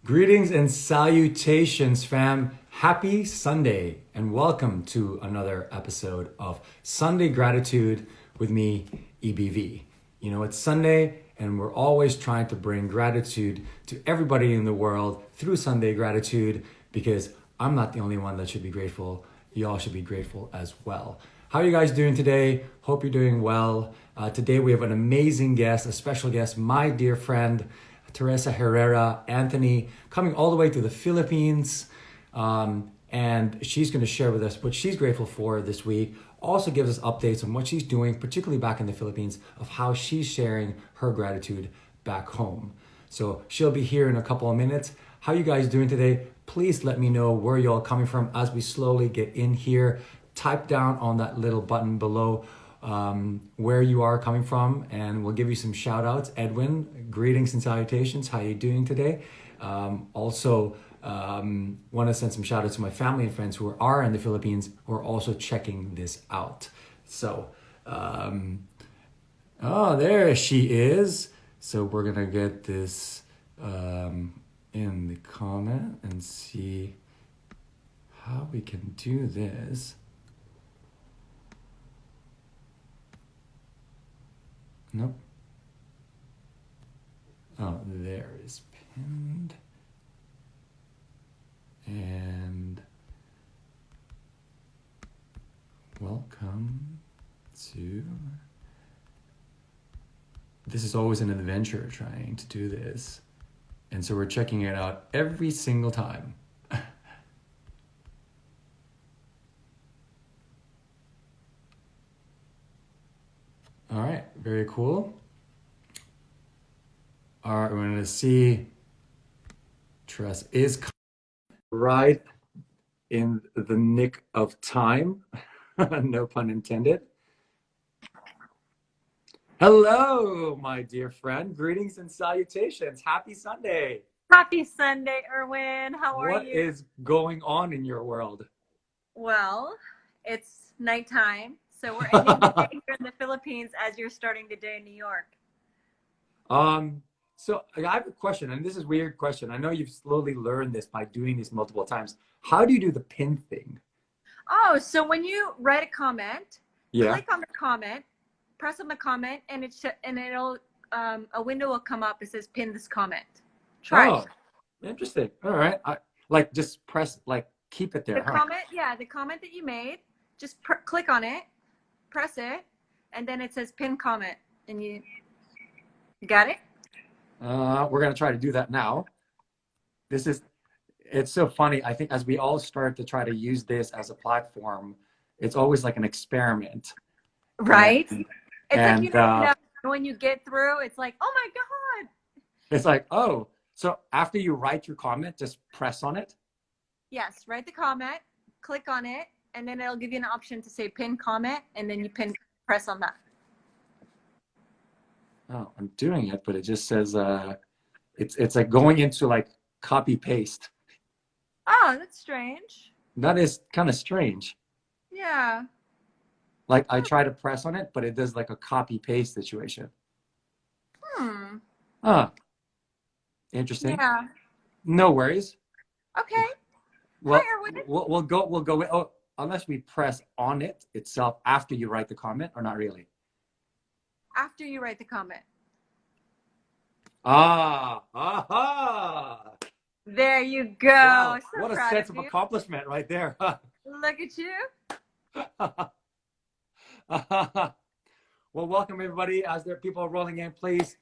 Greetings and salutations, fam. Happy Sunday, and welcome to another episode of Sunday Gratitude with me, EBV. You know, it's Sunday, and we're always trying to bring gratitude to everybody in the world through Sunday Gratitude because I'm not the only one that should be grateful. You all should be grateful as well. How are you guys doing today? Hope you're doing well. Today we have an amazing guest, a special guest, my dear friend, Teresa Herrera-Anthony, coming all the way to the Philippines. And she's going to share with us what she's grateful for this week. Also gives us updates on what she's doing, particularly back in the Philippines, of how she's sharing her gratitude back home. So she'll be here in a couple of minutes. How you guys doing today? Please let me know where y'all coming from as we slowly get in here. Type down on that little button below where you are coming from, and we'll give you some shout outs. Edwin, greetings and salutations. How you doing today? Also, want to send some shout outs to my family and friends who are in the Philippines who are also checking this out. So, oh, there she is. So we're going to get this in the comment and see how we can do this. Nope. Oh, there is pinned. And welcome to... This is always an adventure trying to do this. And so we're checking it out every single time. All right, very cool. All right, we're going to see Tress is right in the nick of time. No pun intended. Hello, my dear friend. Greetings and salutations. Happy Sunday. Happy Sunday, Erwin. How are you? What is going on in your world? Well, it's nighttime, so we're ending the day here in the Philippines as you're starting the day in New York. So I have a question, and this is a weird question. I know you've slowly learned this by doing this multiple times. How do you do the pin thing? Oh, so when you write a comment, Yeah. click on the comment, press on the comment, and it'll a window will come up. It says pin this comment. Try it. Interesting. All right. I just press, keep it there. The comment, yeah, the comment that you made, just click on it, press it, and then it says pin comment, and you got it? We're going to try to do that now. It's so funny. I think as we all start to try to use this as a platform, it's always like an experiment. Right? And, it's like, when you get through, it's like, oh my God. It's like, oh, so after you write your comment, just press on it? Yes, write the comment, click on it, and then it'll give you an option to say pin comment, and then you press on that. Oh, I'm doing it, but it just says it's like going into like copy paste. Oh, that's strange. That is kind of strange. Yeah. Like I try to press on it, but it does like a copy paste situation. Interesting. Yeah. No worries. Okay. Well, Hi, Erwin. we'll go with, unless we press on it itself after you write the comment, or not really. After you write the comment. Aha! There you go. Wow, So what a sense of accomplishment right there. Look at you. Well, welcome everybody. As there are people rolling in, please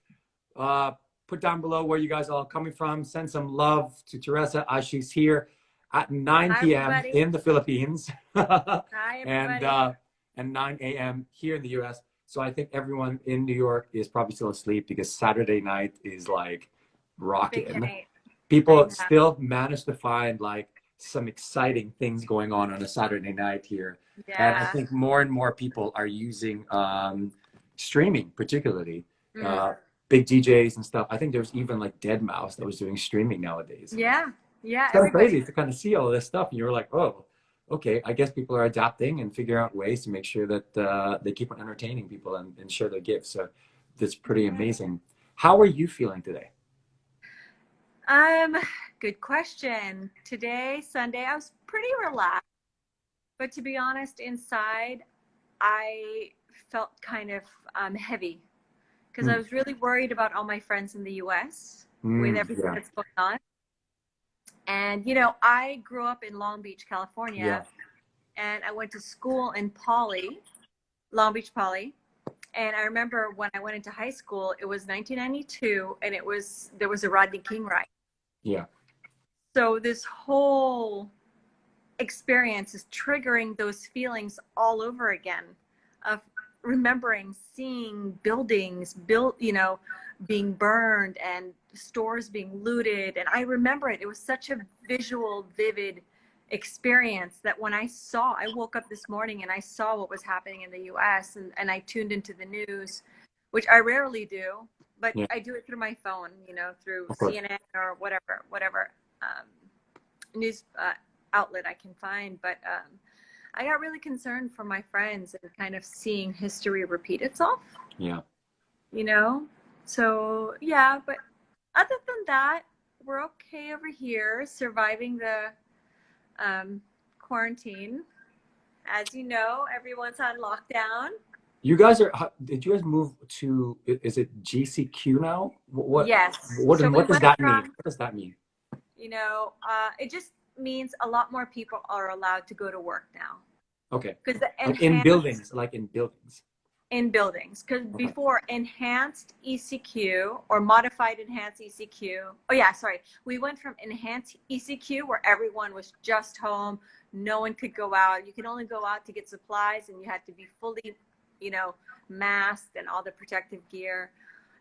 put down below where you guys are all coming from. Send some love to Teresa as she's here at 9 p.m. in the Philippines. Hi, everybody. And 9 a.m. here in the U.S. So I think everyone in New York is probably still asleep because Saturday night is like rocking. People still manage to find like some exciting things going on a Saturday night here. Yeah. And I think more and more people are using streaming, particularly big DJs and stuff. I think there's even like Deadmau5 that was doing streaming nowadays. Yeah. It's kind of crazy to kind of see all this stuff. And you're like, oh, okay, I guess people are adapting and figuring out ways to make sure that they keep on entertaining people and share their gifts. So that's pretty amazing. How are you feeling today? Good question. Today, Sunday, I was pretty relaxed, but to be honest, inside, I felt kind of heavy because I Mm. was really worried about all my friends in the US with Mm, everything yeah. that's going on. And, I grew up in Long Beach, California, Yeah. and I went to school in Poly, Long Beach Poly. And I remember when I went into high school, it was 1992, and there was a Rodney King riot. Yeah. So this whole experience is triggering those feelings all over again of remembering seeing buildings built, being burned and stores being looted. And I remember it was such a visual, vivid experience that when I woke up this morning and I saw what was happening in the US, and I tuned into the news, which I rarely do, but Yeah. I do it through my phone, through Of course. CNN or whatever news outlet I can find. But I got really concerned for my friends and kind of seeing history repeat itself, Yeah. you know? So, yeah, but other than that, we're okay over here surviving the quarantine. As you know, everyone's on lockdown. You guys did you guys move to, is it GCQ now? Yes. What, So and we what does went that mean? from, What does that mean? it just means a lot more people are allowed to go to work now. Okay. Because the Like in enhanced buildings, like in buildings. in buildings, because Okay. before enhanced ECQ or modified enhanced ECQ, we went from enhanced ECQ where everyone was just home, no one could go out, you can only go out to get supplies, and you had to be fully, masked and all the protective gear.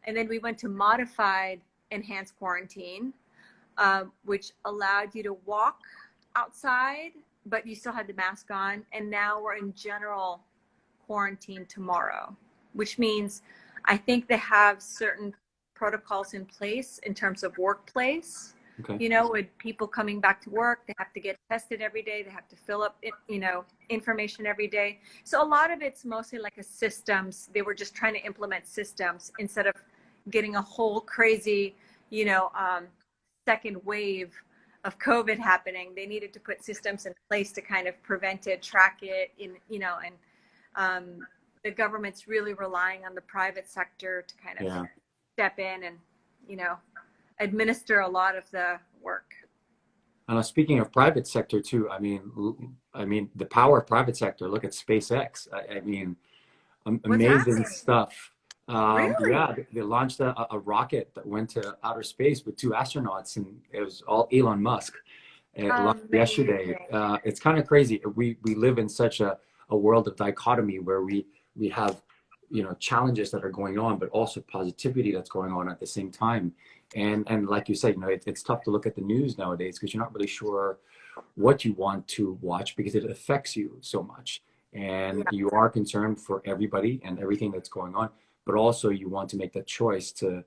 And then we went to modified enhanced quarantine, which allowed you to walk outside, but you still had the mask on. And now we're in general quarantine tomorrow, which means I think they have certain protocols in place in terms of workplace. Okay. With people coming back to work, they have to get tested every day. They have to fill up, information every day. So a lot of it's mostly like a systems. They were just trying to implement systems instead of getting a whole crazy, second wave of COVID happening. They needed to put systems in place to kind of prevent it, track it, and the government's really relying on the private sector to kind of Yeah. step in and, administer a lot of the work. And speaking of private sector too, I mean the power of private sector. Look at SpaceX. I mean, What's amazing happening? stuff. Really? Yeah, they launched a rocket that went to outer space with two astronauts, and it was all Elon Musk. It launched yesterday. Amazing. It's kind of crazy. We live in such a world of dichotomy where we have challenges that are going on, but also positivity that's going on at the same time. And like you said, it's tough to look at the news nowadays because you're not really sure what you want to watch because it affects you so much, and Yeah. you are concerned for everybody and everything that's going on, but also you want to make that choice to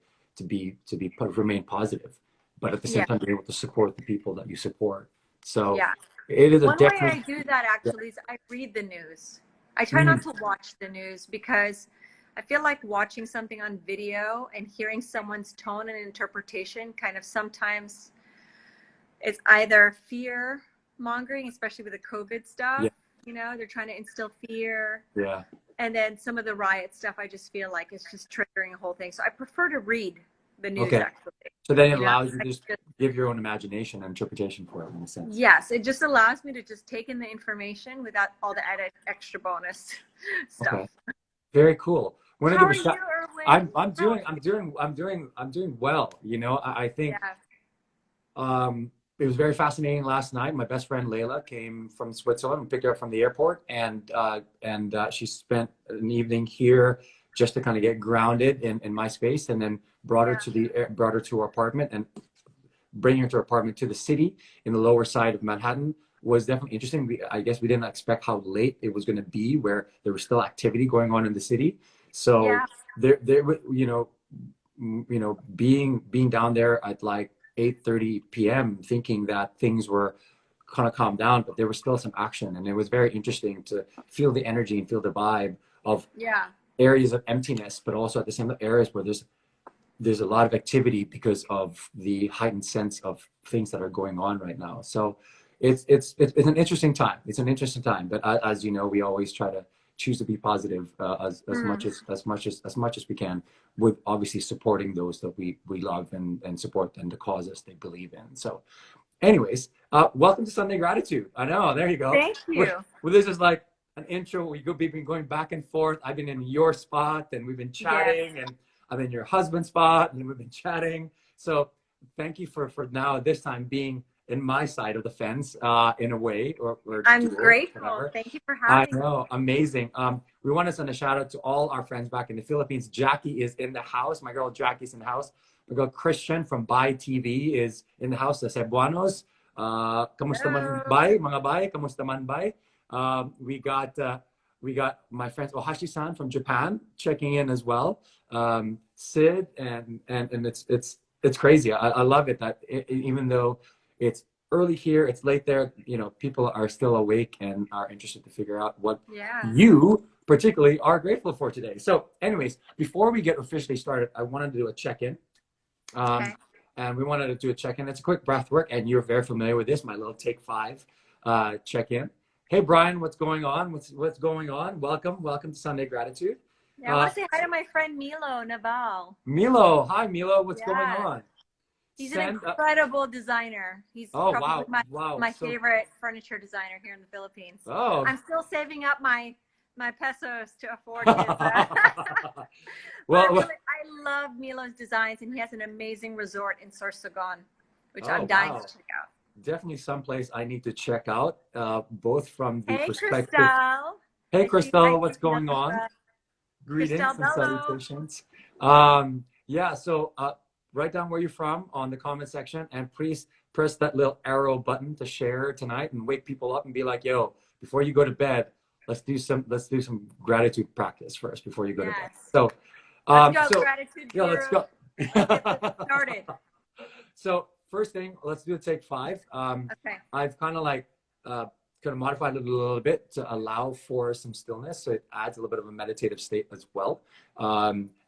remain positive, but at the same Yeah. time be able to support the people that you support. So Yeah. it is a One way definite. I do that actually is I read the news. I try Mhm. not to watch the news because I feel like watching something on video and hearing someone's tone and interpretation kind of sometimes it's either fear mongering, especially with the COVID stuff. Yeah, They're trying to instill fear. yeah. And then some of the riot stuff, I just feel like it's just triggering a whole thing. So I prefer to read the news Okay. actually. So then it You know, allows you I to just just, give your own imagination and interpretation for it in a sense. yes, it just allows me to just take in the information without all the added extra bonus stuff. Okay. Very cool. Want to How give are a you, shout. Erwin? How are I'm doing well. I you? think Yeah. it was very fascinating last night. My best friend Layla came from Switzerland and picked her up from the airport, and she spent an evening here just to kind of get grounded in my space, and then Yeah. brought her to her apartment, and bringing her to her apartment to the city in the lower side of Manhattan was definitely interesting. I guess we didn't expect how late it was going to be, where there was still activity going on in the city. So Yeah. there, being down there at like 8:30 p.m., thinking that things were kind of calmed down, but there was still some action, and it was very interesting to feel the energy and feel the vibe of Yeah. areas of emptiness, but also at the same time areas where there's there's a lot of activity because of the heightened sense of things that are going on right now. So it's an interesting time. It's an interesting time. But as you know, we always try to choose to be positive as much as we can, with obviously supporting those that we love and support, and the causes they believe in. So, anyways, welcome to Sunday Gratitude. I know, there you go. Thank you. Well, this is like an intro. We've been going back and forth. I've been in your spot, and we've been chatting, Yes. and I'm in your husband's spot, and we've been chatting. So thank you for now this time being in my side of the fence, in a way, or I'm dual, grateful. whatever. Thank you for I having me. know, amazing. We want to send a shout out to all our friends back in the Philippines. Jackie is in the house. My girl Jackie's in the house. My girl Christian from Bai TV is in the house. Cebuanos. Kamusta man Hello. bay, mga bay? Kamusta man bay? We got my friends Ohashi-san from Japan checking in as well. Sid and it's crazy. I love it that even though it's early here, it's late there, you know, people are still awake and are interested to figure out what Yeah. you particularly are grateful for today. So anyways, before we get officially started, I wanted to do a check-in. Okay. And we wanted to do a check-in. It's a quick breath work, and you're very familiar with this, my little take 5 check-in. Hey Brian, what's going on? What's going on? Welcome to Sunday Gratitude. Yeah, I want to say hi to my friend Milo Naval. Milo, hi Milo, what's going Yeah. on? He's an incredible designer. He's Oh, probably wow. my favorite furniture designer here in the Philippines. Oh. I'm still saving up my pesos to afford his. Well, I love Milo's designs, and he has an amazing resort in Sorsogon, which I'm dying to check out. Definitely someplace I need to check out, both from the perspective. Crystal. Hey, Crystal, what's going on? Greetings Crystal, and salutations. Yeah, so write down where you're from on the comment section, and please press that little arrow button to share tonight and wake people up and be like, yo, before you go to bed, let's do some gratitude practice first before you go to bed. So let's go, gratitude. Yeah, let's go. Let's get this started. So first thing, let's do a take 5. Okay. I've kind of modified it a little bit to allow for some stillness, so it adds a little bit of a meditative state as well.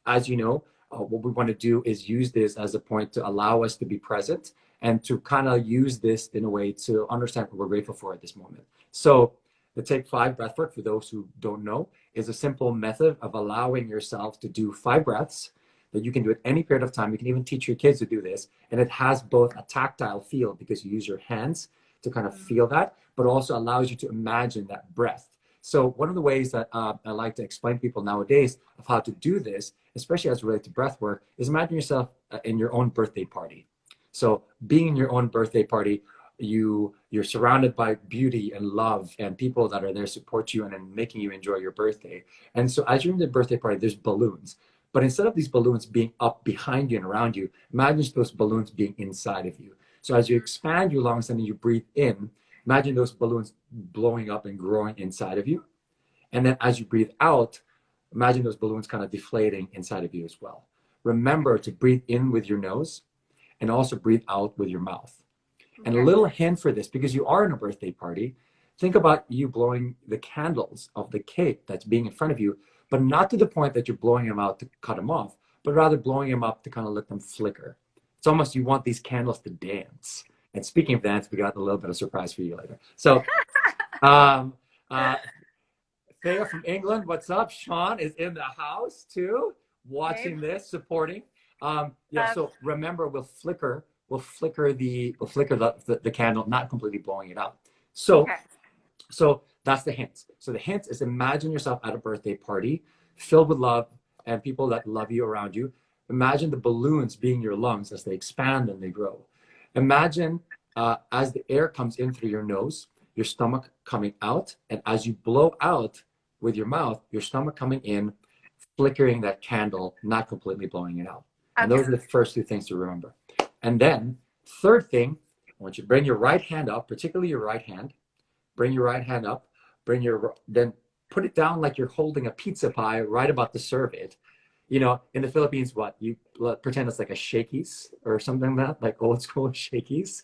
As you know, what we want to do is use this as a point to allow us to be present and to kind of use this in a way to understand what we're grateful for at this moment. So the take 5 breath work, for those who don't know, is a simple method of allowing yourself to do 5 breaths that you can do at any period of time. You can even teach your kids to do this, and it has both a tactile feel because you use your hands to kind of feel that, but also allows you to imagine that breath. So one of the ways that I like to explain to people nowadays of how to do this, especially as related to breath work, is imagine yourself in your own birthday party. So being in your own birthday party, you're surrounded by beauty and love and people that are there to support you and making you enjoy your birthday. And so as you're in the birthday party, there's balloons. But instead of these balloons being up behind you and around you, imagine those balloons being inside of you. So as you expand your lungs and you breathe in, imagine those balloons blowing up and growing inside of you. And then as you breathe out, imagine those balloons kind of deflating inside of you as well. Remember to breathe in with your nose and also breathe out with your mouth. Okay. And a little hint for this, because you are in a birthday party, think about you blowing the candles of the cake that's being in front of you, but not to the point that you're blowing them out to cut them off, but rather blowing them up to kind of let them flicker. It's almost you want these candles to dance. And speaking of dance, we got a little bit of surprise for you later. So, Thea from England, what's up? Sean is in the house too, watching this, supporting. Yeah. So remember, we'll flicker the candle, not completely blowing it out. So, so that's the hint. So the hint is imagine yourself at a birthday party filled with love and people that love you around you. Imagine the balloons being your lungs as they expand and they grow. Imagine as the air comes in through your nose, your stomach coming out, and as you blow out with your mouth, your stomach coming in, flickering that candle, not completely blowing it out. Okay. And those are the first 2 things to remember. And then third thing, I want you to bring your right hand up, particularly your right hand. Bring your right hand up, then put it down like you're holding a pizza pie, right about to serve it. You know, in the Philippines, you pretend it's like a shakies or something like that, like old school shakies.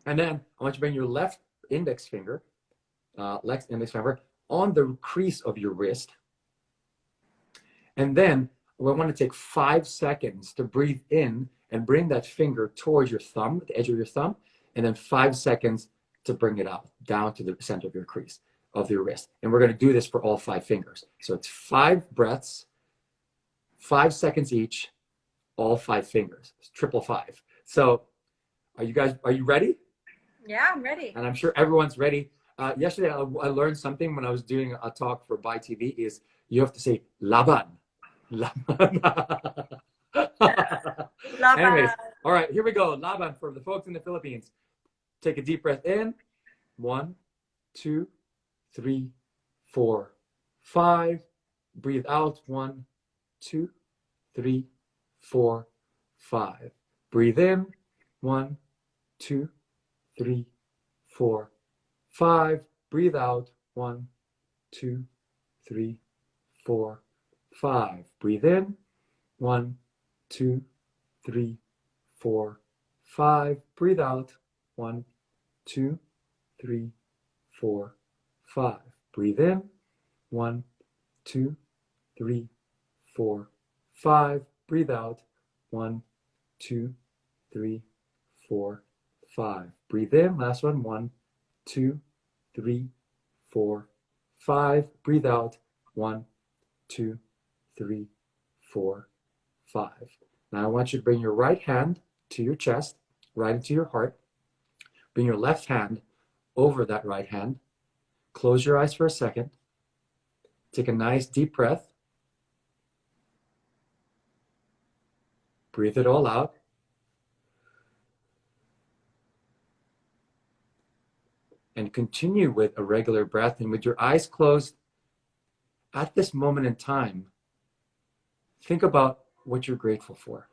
And then I want you to bring your left index finger on the crease of your wrist. And then we want to take 5 seconds to breathe in and bring that finger towards your thumb, the edge of your thumb, and then 5 seconds to bring it out down to the center of your crease of your wrist. And we're going to do this for all 5 fingers. So it's 5 breaths, 5 seconds each, all 5 fingers. It's triple 5. So are you ready? Yeah, I'm ready. And I'm sure everyone's ready. Yesterday, I learned something when I was doing a talk for Buy TV is you have to say laban. Laban. Anyways, all right, here we go. Laban for the folks in the Philippines. Take a deep breath in. 1, 2, 3, 4, 5. Breathe out. 1, 2, 3, 4, 5. Breathe in. 1, 2, 3, 4, 5. Breathe out. 1, 2, 3, 4, 5. Breathe in. 1, 2, 3, 4, 5. Breathe out. 1, 2, 3, 4, 5. Breathe in. 1, 2, 3, 4, 5. Breathe out. 1, 2, 3, 4, 5. Breathe in. Last one. 1, 2, 3, 4, 5. Breathe out. 1, 2, 3, 4, 5. Now I want you to bring your right hand to your chest, right into your heart. Bring your left hand over that right hand. Close your eyes for a second. Take a nice deep breath. Breathe it all out. And continue with a regular breath. And with your eyes closed, at this moment in time, think about what you're grateful for.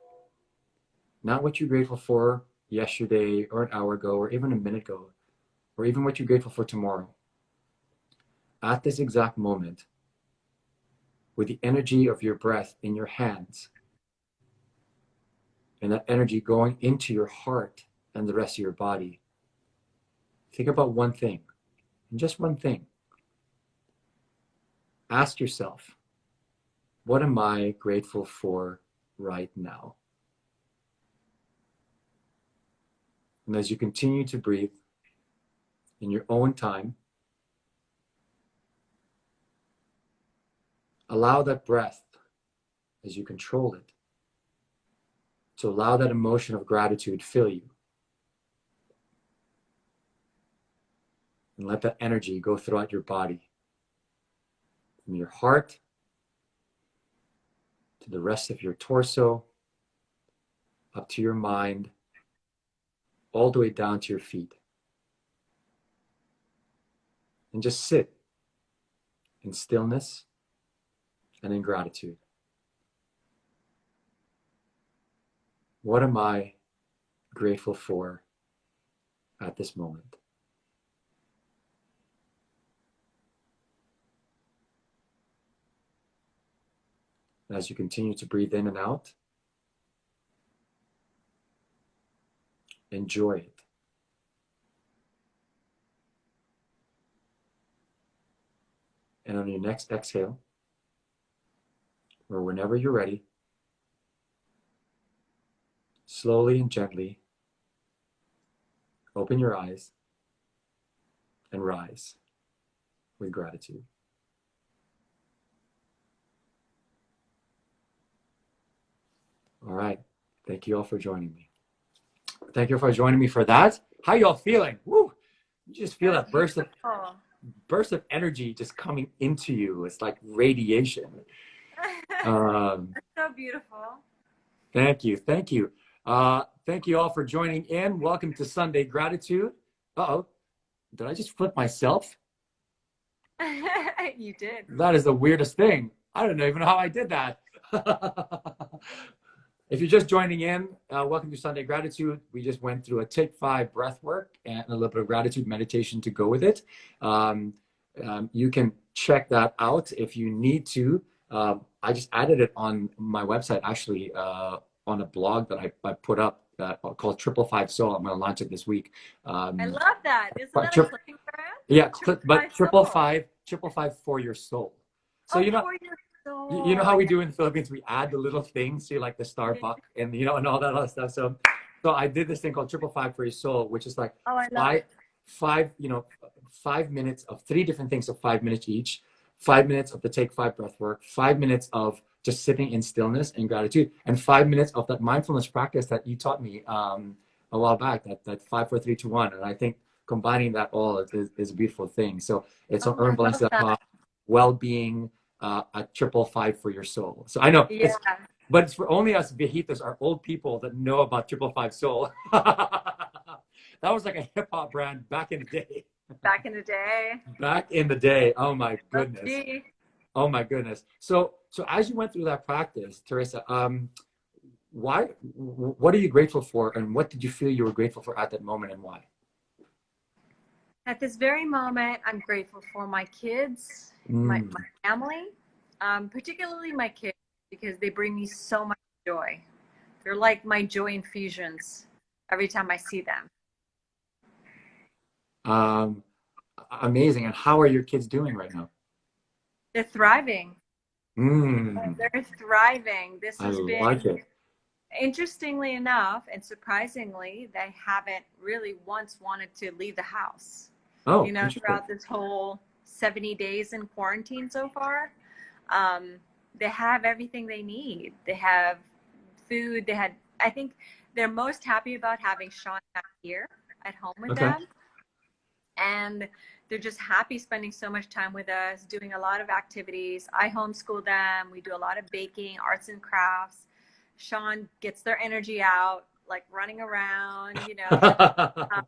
Not what you're grateful for yesterday or an hour ago or even a minute ago, or even what you're grateful for tomorrow. At this exact moment, with the energy of your breath in your hands, and that energy going into your heart and the rest of your body, think about one thing, and just one thing. Ask yourself, what am I grateful for right now? And as you continue to breathe in your own time, allow that breath, as you control it, to allow that emotion of gratitude fill you. And let that energy go throughout your body, from your heart to the rest of your torso, up to your mind, all the way down to your feet. And just sit in stillness and in gratitude. What am I grateful for at this moment? And as you continue to breathe in and out, enjoy it. And on your next exhale, or whenever you're ready, slowly and gently open your eyes and rise with gratitude. All right. Thank you all for joining me. Thank you for joining me for that. How y'all feeling? Woo! You just feel that burst of energy just coming into you. It's like radiation. So beautiful. Thank you. Thank you. Thank you all for joining in. Welcome to Sunday Gratitude. Uh-oh. Did I just flip myself? You did. That is the weirdest thing. I don't even know how I did that. If you're just joining in, welcome to Sunday Gratitude. We just went through a Take 5 breath work and a little bit of gratitude meditation to go with it. You can check that out if you need to. I just added it on my website, actually, on a blog that I put up called 555 Soul. I'm going to launch it this week. I love that. Isn't that a clicking brand? Yeah, but 555 for your soul. So for you know, your You know soul. how we do in the Philippines, we add the little things to like the Starbucks and and all that other stuff. So I did this thing called triple five for your soul, which is like Oh, I love five it. five 5 minutes of three different things of 5 minutes each, 5 minutes of the take five breath work, 5 minutes of just sitting in stillness and gratitude, and 5 minutes of that mindfulness practice that you taught me a while back, that 5 4 3 2 1. And I think combining that all is a beautiful thing. So it's on Oh, I love earnvalencia.com, that. well-being, a triple five for your soul. So I know Yeah. but it's for only us viejitos, our old people, that know about triple five soul. That was like a hip hop brand back in the day. Back in the day. Back in the day. Oh my goodness. OG. Oh my goodness. So as you went through that practice, Teresa, what are you grateful for, and what did you feel you were grateful for at that moment, and why? At this very moment, I'm grateful for my kids, my Mm. family, particularly my kids, because they bring me so much joy. They're like my joy infusions every time I see them. Um, Amazing. And how are your kids doing right now? They're thriving. Mm. They're thriving. This I has like been, it. interestingly enough and surprisingly, they haven't really once wanted to leave the house. Oh, interesting. Throughout this whole 70 days in quarantine so far, um, they have everything they need. They have food. I think they're most happy about having Sean back here at home with Okay. them. And they're just happy spending so much time with us, doing a lot of activities. I homeschool them. We do a lot of baking, arts and crafts. Sean gets their energy out, like running around, um,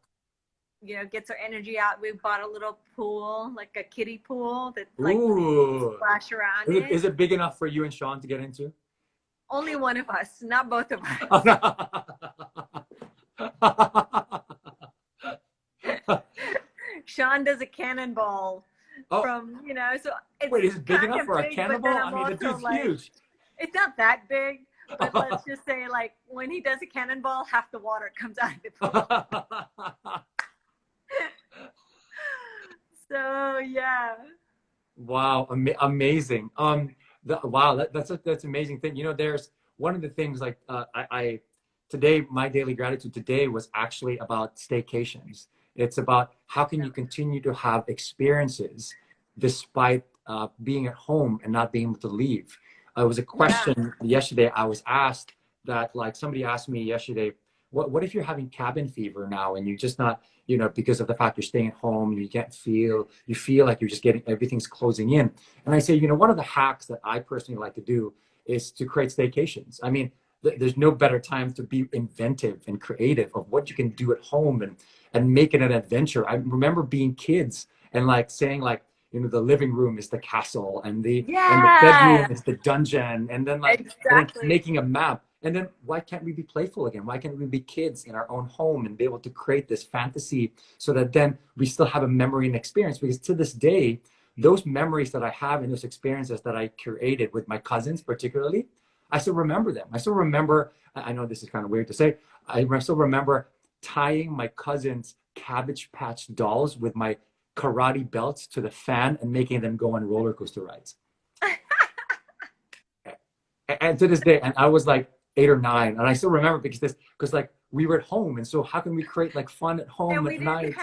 gets her energy out. We bought a little pool, like a kiddie pool that like Ooh. splash around Is it, in. is it big enough for you and Sean to get into? Only one of us, not both of Oh, us. no. Sean does a cannonball Oh, from, so it's wait, is it big kind enough of for a big, but then cannonball? I I'm mean, the also dude's like, huge. it's not that big, but let's just say like when he does a cannonball, half the water comes out of the pool. So yeah. Wow, amazing. That's amazing thing. There's one of the things like I today, my daily gratitude today was actually about staycations. It's about how can you continue to have experiences despite being at home and not being able to leave. It was a Yeah. question yesterday I was asked, that like somebody asked me yesterday, what if you're having cabin fever now and you're just not, because of the fact you're staying at home, you feel like you're just getting, everything's closing in. And I say, one of the hacks that I personally like to do is to create staycations. I mean, there's no better time to be inventive and creative of what you can do at home, and make it an adventure. I remember being kids and like saying like, the living room is the castle, and the Yeah. bedroom is the dungeon, and then Exactly. making a map. And then why can't we be playful again? Why can't we be kids in our own home and be able to create this fantasy, so that then we still have a memory and experience? Because to this day, those memories that I have and those experiences that I created with my cousins, particularly, I still remember them. I still remember, I know this is kind of weird to say, I still remember tying my cousins' Cabbage Patch dolls with my karate belts to the fan and making them go on roller coaster rides. And to this day, and I was like 8 or 9, and I still remember because like we were at home, and so how can we create like fun at home And at night?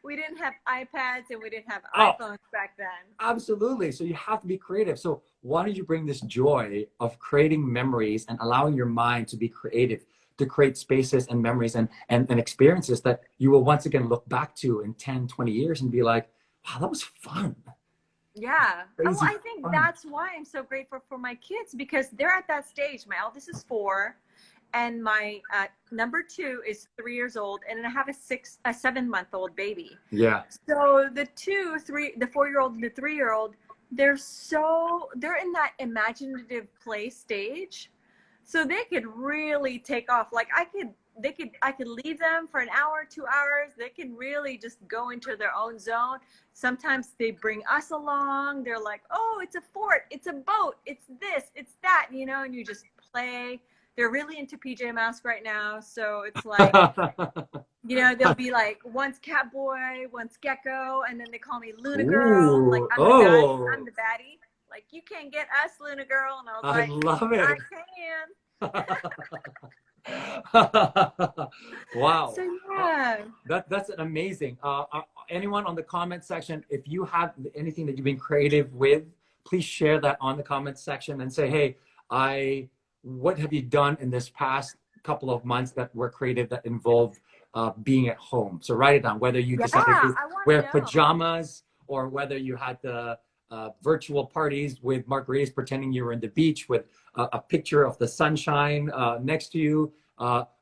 we didn't have iPads and we didn't have Oh, iPhones back then. absolutely. So you have to be creative. So why don't you bring this joy of creating memories and allowing your mind to be creative, to create spaces and memories and experiences that you will once again look back to in 10, 20 years and be like, wow, that was fun. Yeah. Oh, Crazy I think fun. that's why I'm so grateful for my kids, because they're at that stage. My eldest is 4, and my number 2 is 3 years old, and then I have a 7-month-old baby. Yeah. So the 4-year-old and the 3-year-old, they're in that imaginative play stage, so they could really take off. Like I could leave them for an hour, 2 hours. They can really just go into their own zone. Sometimes they bring us along. They're like, oh, it's a fort, it's a boat, it's this, it's that, and you just play. They're really into PJ Masks right now. So it's like, they'll be like, one's Catboy, one's Gecko, and then they call me Luna Girl. Like Ooh, I'm the oh, baddie. Like, you can't get us, Luna girl. And I was I like, love I it. can. Wow. So yeah. That's an amazing. Anyone on the comment section, if you have anything that you've been creative with, please share that on the comment section and say, hey, what have you done in this past couple of months that were creative that involved being at home? So write it down, whether you Yeah, decided to I want wear to know. pajamas or whether you had the virtual parties with margaritas pretending you were in the beach with a picture of the sunshine next to you.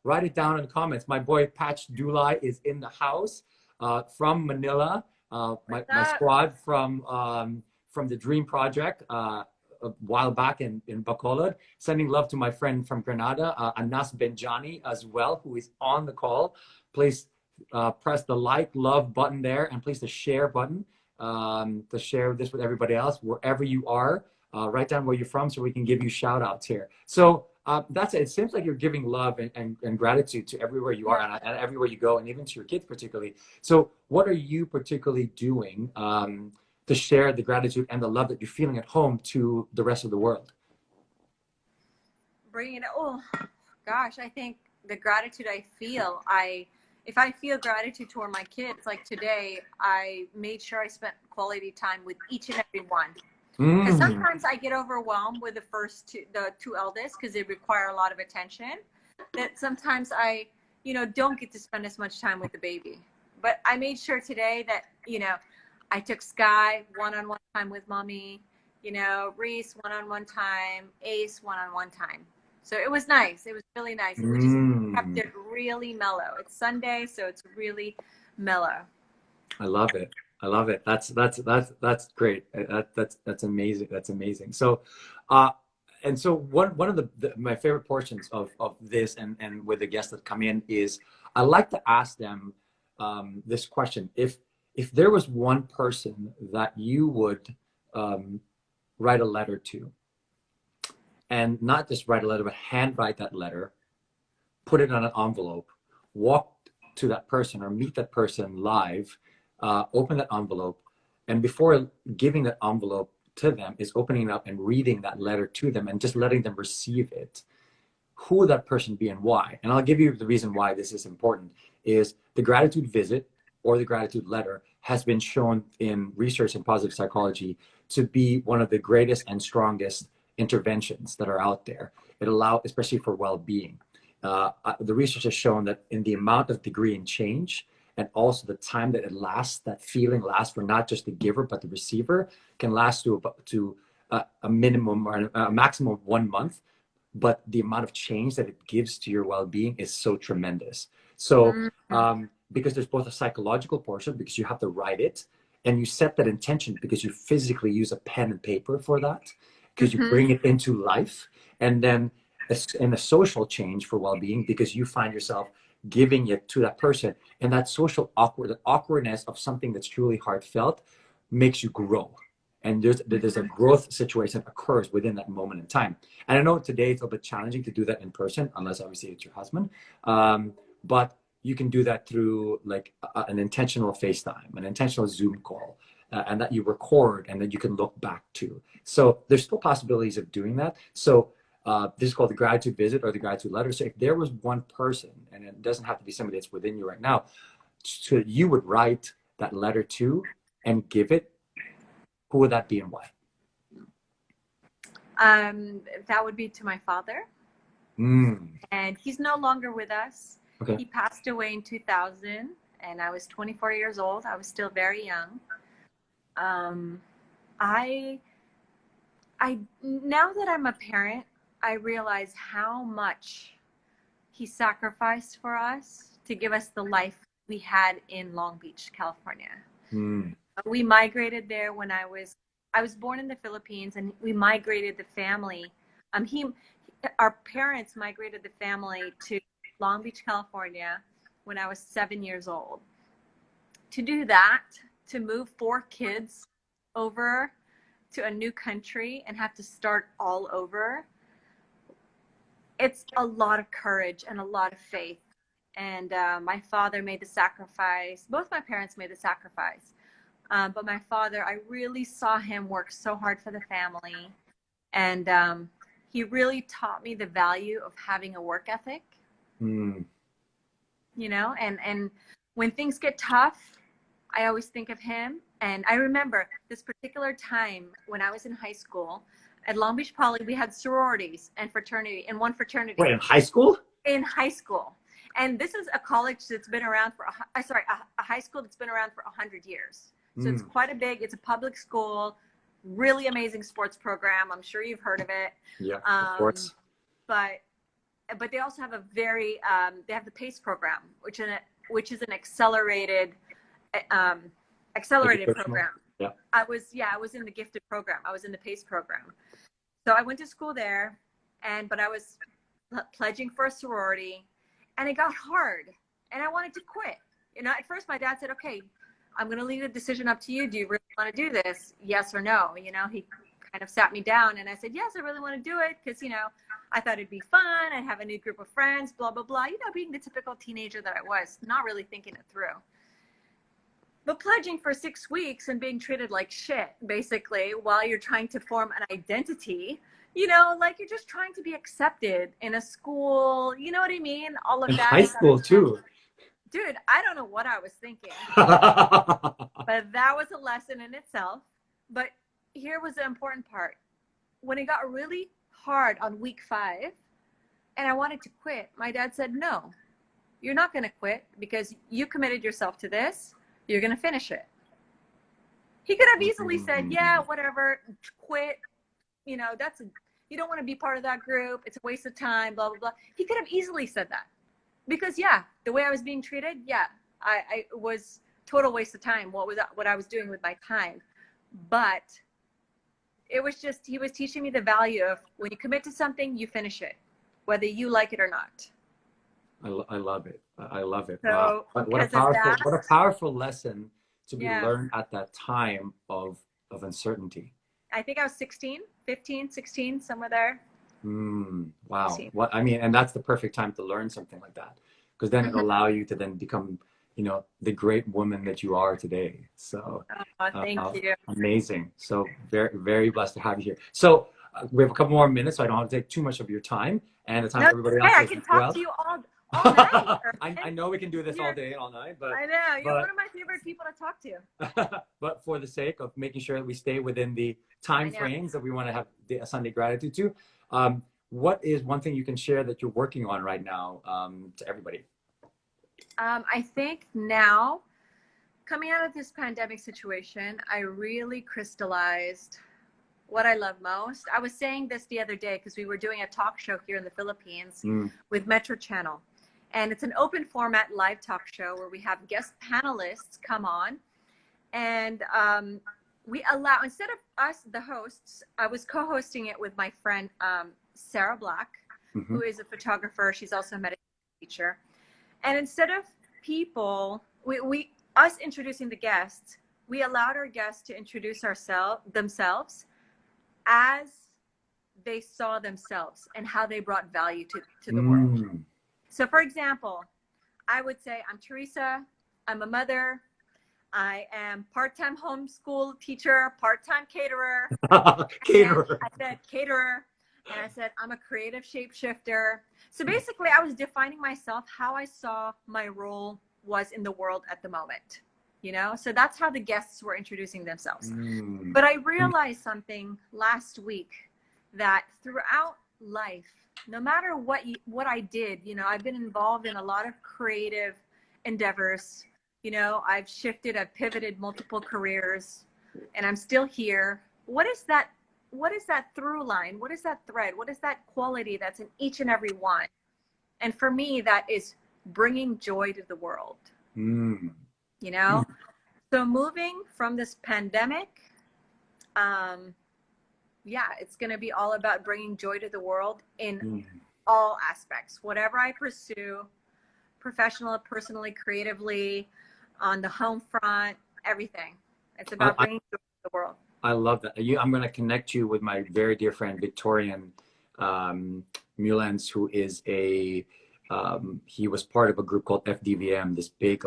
Write it down in the comments. My boy Patch Dulai is in the house from Manila. My squad from the Dream Project a while back in Bacolod. Sending love to my friend from Granada, Anas Benjani as well, who is on the call. Please press the like, love button there, and please the share button to share this with everybody else wherever you are. Write down where you're from so we can give you shout outs here. So that's it. It seems like you're giving love and gratitude to everywhere you are and everywhere you go, and even to your kids particularly. So what are you particularly doing to share the gratitude and the love that you're feeling at home to the rest of the world? Bringing it. Oh gosh, I think the gratitude I feel, if I feel gratitude toward my kids, like today, I made sure I spent quality time with each and every one. Because sometimes I get overwhelmed with the two eldest, because they require a lot of attention. That sometimes I, don't get to spend as much time with the baby. But I made sure today that, I took Sky one-on-one time with mommy, Reese one-on-one time, Ace one-on-one time. So it was nice. It was really nice. We just kept it really mellow. It's Sunday, so it's really mellow. I love it. I love it. That's great. That's amazing. That's amazing. So, and so one of my favorite portions of this and with the guests that come in is I like to ask them this question: if there was one person that you would write a letter to, and not just write a letter, but handwrite that letter, put it on an envelope, walk to that person or meet that person live, open that envelope, and before giving that envelope to them is opening it up and reading that letter to them and just letting them receive it, who would that person be and why? And I'll give you the reason why this is important is the gratitude visit or the gratitude letter has been shown in research in positive psychology to be one of the greatest and strongest interventions that are out there. It allows, especially for well-being. The research has shown that in the amount of degree in change and also the time that it lasts, that feeling lasts for not just the giver but the receiver, can last to a minimum or a maximum of 1 month. But the amount of change that it gives to your well-being is so tremendous. So because there's both a psychological portion, because you have to write it, and you set that intention because you physically use a pen and paper for that, because you bring it into life, and then in a social change for well-being because you find yourself giving it to that person, and that social awkwardness of something that's truly heartfelt makes you grow, and there's a growth situation that occurs within that moment in time. And I know today it's a bit challenging to do that in person unless obviously it's your husband, but you can do that through like an intentional FaceTime, an intentional Zoom call, and that you record and that you can look back to. So there's still possibilities of doing that. So this is called the gratitude visit or the gratitude letter. So if there was one person, and it doesn't have to be somebody that's within you right now, so you would write that letter to and give it, who would that be and why? That would be to my father. And he's no longer with us. Okay. He passed away in 2000, and I was 24 years old. I was still very young. I now that I'm a parent, I realize how much he sacrificed for us to give us the life we had in Long Beach, California. We migrated there when I was born in the Philippines, and we migrated the family. Our parents migrated the family to Long Beach, California when I was 7 years old. To do that, to move 4 kids over to a new country and have to start all over, it's a lot of courage and a lot of faith. And my father made the sacrifice. Both my parents made the sacrifice But my father, I really saw him work so hard for the family. And he really taught me the value of having a work ethic, Mm. you know, and when things get tough, I always think of him. And I remember this particular time when I was in high school at Long Beach Poly, we had sororities and fraternity in one fraternity. Wait, in high school? In high school. And this is a college that's been around for, a high school that's been around for 100 years. So it's quite it's a public school, really amazing sports program. I'm sure you've heard of it. Yeah, of course. But they also have a very, they have the PACE program, which is an accelerated program. Yeah. I was in the gifted program. I was in the PACE program. So I went to school there, but I was pledging for a sorority, and it got hard, and I wanted to quit. You know, at first my dad said, okay, I'm going to leave the decision up to you. Do you really want to do this? Yes or no? You know, he kind of sat me down, and I said, yes, I really want to do it. Cause you know, I thought it'd be fun. I'd have a new group of friends, blah, blah, blah. You know, being the typical teenager that I was, not really thinking it through. But pledging for 6 weeks and being treated like shit, basically, while you're trying to form an identity, you know, like you're just trying to be accepted in a school, you know what I mean? All of In that. high school too. Dude, I don't know what I was thinking, but that was a lesson in itself. But here was the important part. When it got really hard on week 5 and I wanted to quit, my dad said, no, you're not going to quit because you committed yourself to this. You're going to finish it. He could have easily said, yeah, whatever, quit. You know, you don't want to be part of that group. It's a waste of time, blah, blah, blah. He could have easily said that because, yeah, the way I was being treated, yeah, I was total waste of time. What I was doing with my time. But it was just, he was teaching me the value of when you commit to something, you finish it, whether you like it or not. I love it. I love it. So, wow. What a powerful lesson to be learned at that time of uncertainty. I think I was 15, 16, somewhere there. Wow. 16. What I mean, and that's the perfect time to learn something like that, because then it'll allow you to then become, you know, the great woman that you are today. So thank you. Amazing. So very, very blessed to have you here. So we have a couple more minutes, so I don't have to take too much of your time and the time everybody else. I can talk to you all night. I know we can do this all day and all night, but I know you're one of my favorite people to talk to. But for the sake of making sure that we stay within the time frames that we want to have the Sunday Gratitude to, what is one thing you can share that you're working on right now to everybody? I think now, coming out of this pandemic situation, I really crystallized what I love most. I was saying this the other day because we were doing a talk show here in the Philippines with Metro Channel. And it's an open format live talk show where we have guest panelists come on. And we allow, instead of us, the hosts, I was co-hosting it with my friend, Sarah Black, who is a photographer. She's also a meditation teacher. And instead of people, us introducing the guests, we allowed our guests to introduce themselves as they saw themselves and how they brought value to the world. So for example, I would say, I'm Teresa, I'm a mother, I am part-time homeschool teacher, part-time caterer. Caterer. I said caterer, and I said, I'm a creative shapeshifter. So basically I was defining myself, how I saw my role was in the world at the moment, you know? So that's how the guests were introducing themselves. But I realized something last week, that throughout life, no matter what I did, you know, I've been involved in a lot of creative endeavors. You know, I've pivoted multiple careers, and I'm still here. What is that through line? What is that thread? What is that quality that's in each and every one? And for me, that is bringing joy to the world. You know? So moving from this pandemic, it's going to be all about bringing joy to the world in all aspects. Whatever I pursue, professionally, personally, creatively, on the home front, everything. It's about bringing joy to the world. I love that. I'm going to connect you with my very dear friend, Victorian Mullins, who is he was part of a group called FDVM, this big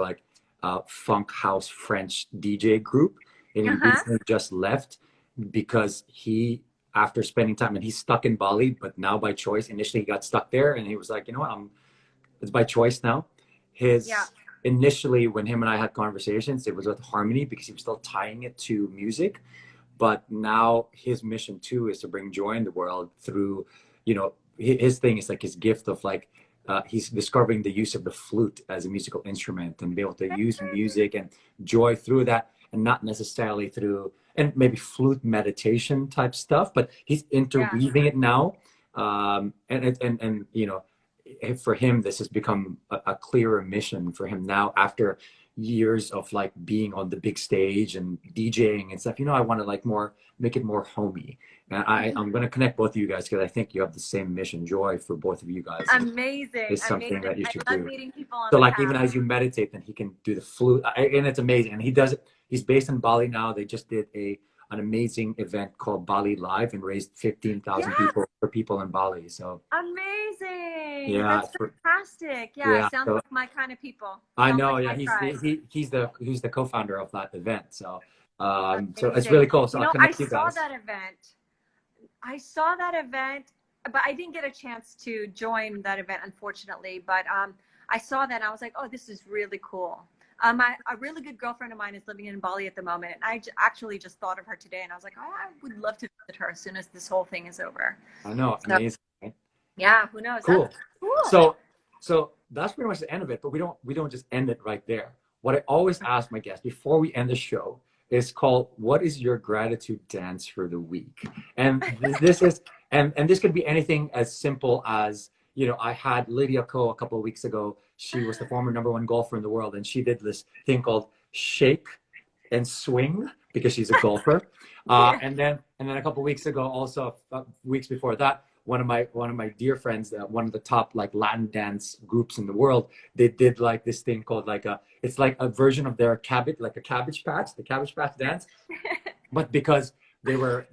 funk house French DJ group. and he Uh-huh. recently just left because he, after spending time, and he's stuck in Bali, but now by choice. Initially, he got stuck there, and he was like, you know what, it's by choice now. Yeah. His initially, when him and I had conversations, it was with harmony because he was still tying it to music, but now his mission too is to bring joy in the world through, his thing is like his gift of like, he's discovering the use of the flute as a musical instrument and be able to use music and joy through that, and not necessarily through, and maybe flute meditation type stuff, but he's Yeah. interweaving it now. For him, this has become a clearer mission for him now after years of like being on the big stage and DJing and stuff. I want to like make it more homey. And I'm going to connect both of you guys because I think you have the same mission, joy for both of you guys. Amazing. Is something Amazing. that you I should love do. meeting people on So the like even path. as you meditate, then he can do the flute, and it's amazing. And he does it. He's based in Bali now. They just did an amazing event called Bali Live and raised 15,000 Yeah. people in Bali. So Amazing. yeah, That's fantastic. Yeah. yeah. Sounds So like my kind of people. I Sounds know. like Yeah, my tribe. he's the co-founder of that event. So it's Amazing. really cool. So I'll I connect you saw guys. that event. I saw that event, but I didn't get a chance to join that event, unfortunately. But I saw that and I was like, oh, this is really cool. A really good girlfriend of mine is living in Bali at the moment. And actually just thought of her today. And I was like, oh, I would love to visit her as soon as this whole thing is over. I know, So, amazing. Right? yeah, who knows? Cool. That's cool. So that's pretty much the end of it. But we don't just end it right there. What I always ask my guests before we end the show is called, "What is your gratitude dance for the week?" And this is and this could be anything as simple as, I had Lydia Ko a couple of weeks ago. She was the former number one golfer in the world, and she did this thing called shake and swing because she's a golfer. Yeah. And then a couple of weeks ago, also weeks before that, one of my dear friends, one of the top like Latin dance groups in the world, they did like this thing called it's like a version of their cabbage, like a cabbage patch, the cabbage patch dance, but because they were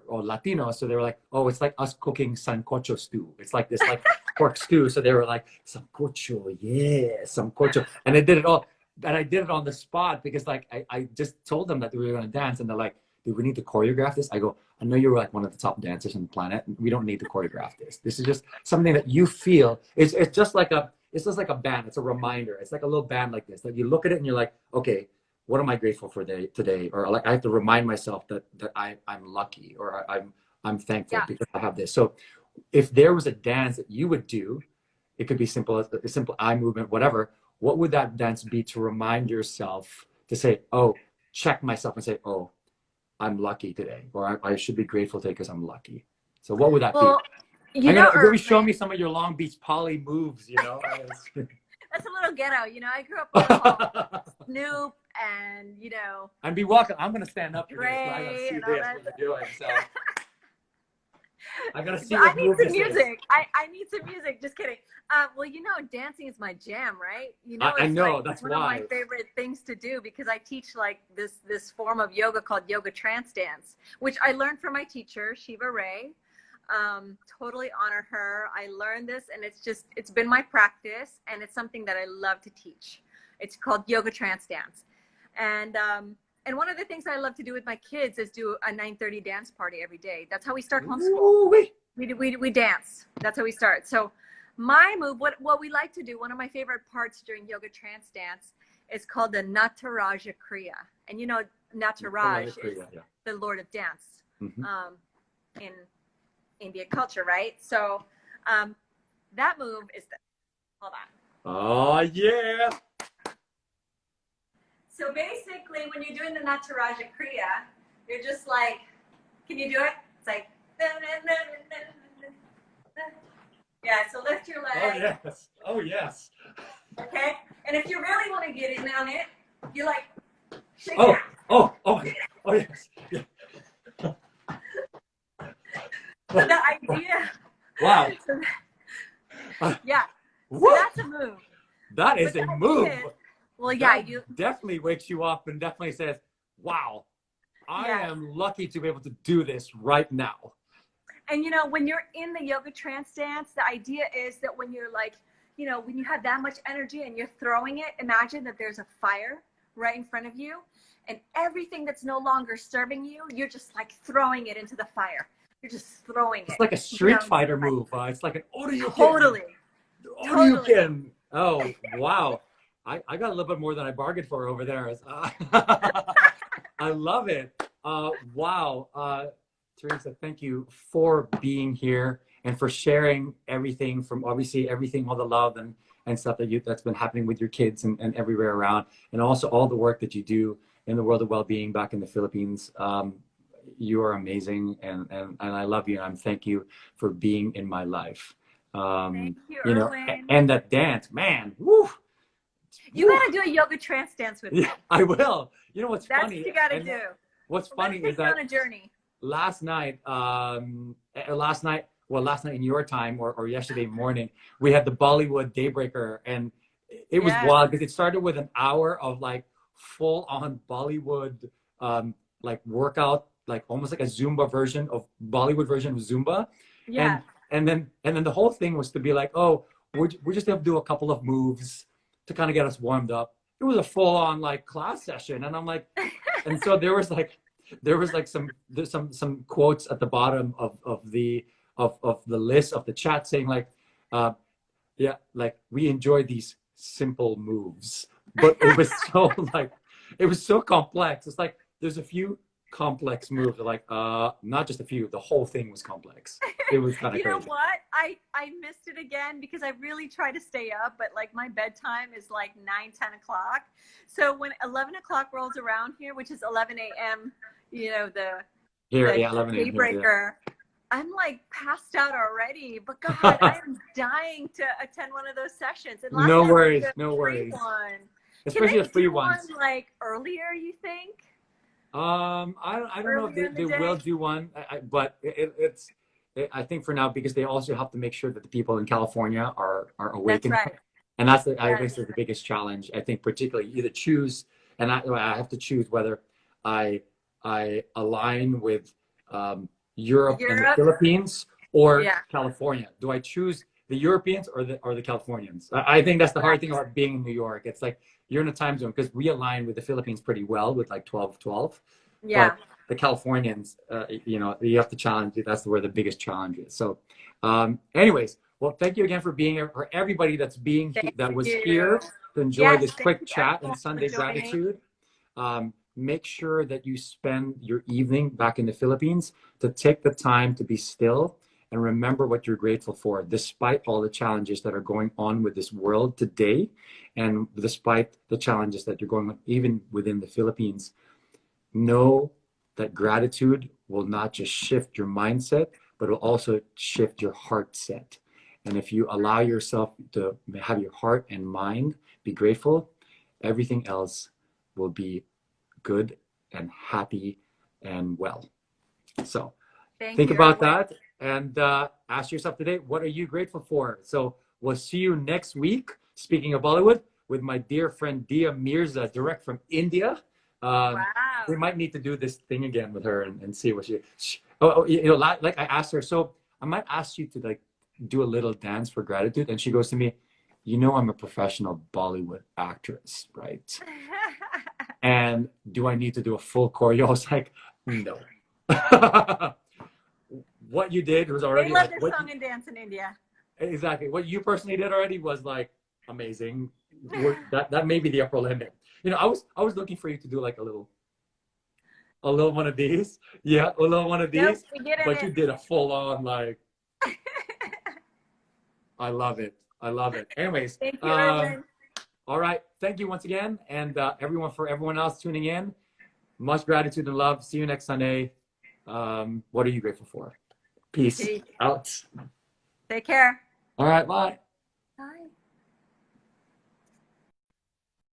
all Latino, so they were like, oh, it's like us cooking sancocho stew. It's like this like pork stew. So they were like, sancocho, yeah, sancocho, and they did it all. And I did it on the spot because like I just told them that we were going to dance, and they're like, do we need to choreograph this? I go, I know you're like one of the top dancers on the planet. We don't need to choreograph this. This is just something that you feel. It's just like a band. It's a reminder. It's like a little band like this. Like you look at it and you're like, okay, what am I grateful for today? Or like I have to remind myself that I'm lucky, or I'm thankful Yeah. because I have this. So if there was a dance that you would do, it could be simple as a simple eye movement, whatever. What would that dance be to remind yourself to say, oh, check myself and say, oh, I'm lucky today, or I should be grateful today because I'm lucky. So what would that be? Well, Will you show me some of your Long Beach poly moves? that's a little ghetto. I grew up with all Snoop and, And be welcome. I'm gonna stand up for this. So I gotta Dre see and all this that. what you're doing. So I gotta see But what I need move some this is. music. I need some music. Just kidding. Well, dancing is my jam, right? I It's know, like that's one why. of my favorite things to do because I teach like this form of yoga called yoga trance dance, which I learned from my teacher, Shiva Ray. Totally honor her. I learned this and it's been my practice, and it's something that I love to teach. It's called yoga trance dance. And one of the things I love to do with my kids is do a 9:30 dance party every day. That's how we start homeschool. Ooh-wee. We dance. That's how we start. So my move, what we like to do, one of my favorite parts during yoga trance dance is called the Nataraja Kriya. And Nataraj is the Lord of Dance in Indian culture, right? So that move is hold on. Oh yeah. So basically, when you're doing the Nataraja Kriya, you're just like, can you do it? It's like, yeah, so lift your leg. Oh yes. Oh yes. Okay? And if you really want to get in on it, you like, shake Oh, it. oh, oh, oh yes. Yeah. So the idea. Wow. Yeah. So Woo! that's a move. That is But a the move. idea is- well, yeah, That you definitely wakes you up and definitely says, wow, I Yeah. am lucky to be able to do this right now. And when you're in the yoga trance dance, the idea is that when you're like, when you have that much energy and you're throwing it, imagine that there's a fire right in front of you, and everything that's no longer serving you, you're just like throwing it into the fire. You're just throwing it. It's like a Street Fighter move. It's like an Totally. Oryuken. Oh, wow. I got a little bit more than I bargained for over there. I love it. Wow. Teresa, thank you for being here and for sharing everything, from obviously everything, all the love and stuff that's been happening with your kids and everywhere around, and also all the work that you do in the world of well-being back in the Philippines. You are amazing, and I love you, and thank you for being in my life. Thank you, know, Erwin. and that dance, man, woo! You gotta do a yoga trance dance with me. Yeah, I will. You know what's That's funny? what you gotta do. What's funny is that on a journey. last night in your time, or yesterday morning, we had the Bollywood Daybreaker, and it was wild because it started with an hour of like full on Bollywood like workout, like almost like a Zumba version of Bollywood version of Zumba. Yeah. And then the whole thing was to be like, oh, we're just gonna do a couple of moves to kind of get us warmed up. It was a full on like class session, and I'm like, and so there was some quotes at the bottom of the list of the chat saying like, yeah, like we enjoy these simple moves, but it was so like, it was so complex. It's like there's a few complex moves, like not just a few, the whole thing was complex. It was kind of crazy. You know what, I missed it again because I really try to stay up, but like my bedtime is like 9-10 o'clock. So when 11 o'clock rolls around here, which is 11 a.m., you know, the 11 a.m. daybreaker, I'm like passed out already, but God, I am dying to attend one of those sessions. And No worries. Especially a free one. Like earlier, you think? I don't know if they will do one, but I think for now, because they also have to make sure that the people in California are awakened. That's right. And that's I think the biggest challenge. I think particularly either choose, and I have to choose whether I align with Europe and the Philippines or California. Do I choose the Europeans or the Californians? I think that's the hard thing about being in New York. It's like you're in a time zone, because we align with the Philippines pretty well with like 12. Yeah. But the Californians, you know, you have to challenge it. That's where the biggest challenge is. So, anyways, well, thank you again for being here. For everybody that was here to enjoy this quick chat and Sunday gratitude. Make sure that you spend your evening back in the Philippines to take the time to be still and remember what you're grateful for, despite all the challenges that are going on with this world today, and despite the challenges that you're going on even within the Philippines. Know that gratitude will not just shift your mindset, but it will also shift your heart set. And if you allow yourself to have your heart and mind be grateful, everything else will be good and happy and well. So think about that, and ask yourself today, what are you grateful for? So we'll see you next week, speaking of Bollywood, with my dear friend Dia Mirza, direct from India. Wow. We might need to do this thing again with her and see what you know, like I asked her, so I might ask you to like do a little dance for gratitude. And she goes to me, you know, I'm a professional Bollywood actress, right? And do I need to do a full choreo? I was like, no. What you did was already. They love this song and dance in India. Exactly. What you personally did already was like amazing. That may be the upper limit. You know, I was looking for you to do like a little one of these. Yeah, a little one of these. Nope, but you did a full on like. I love it. Anyways. Thank you, Erwin. All right. Thank you once again. And for everyone else tuning in, much gratitude and love. See you next Sunday. What are you grateful for? Peace out. Take care. All right. Bye.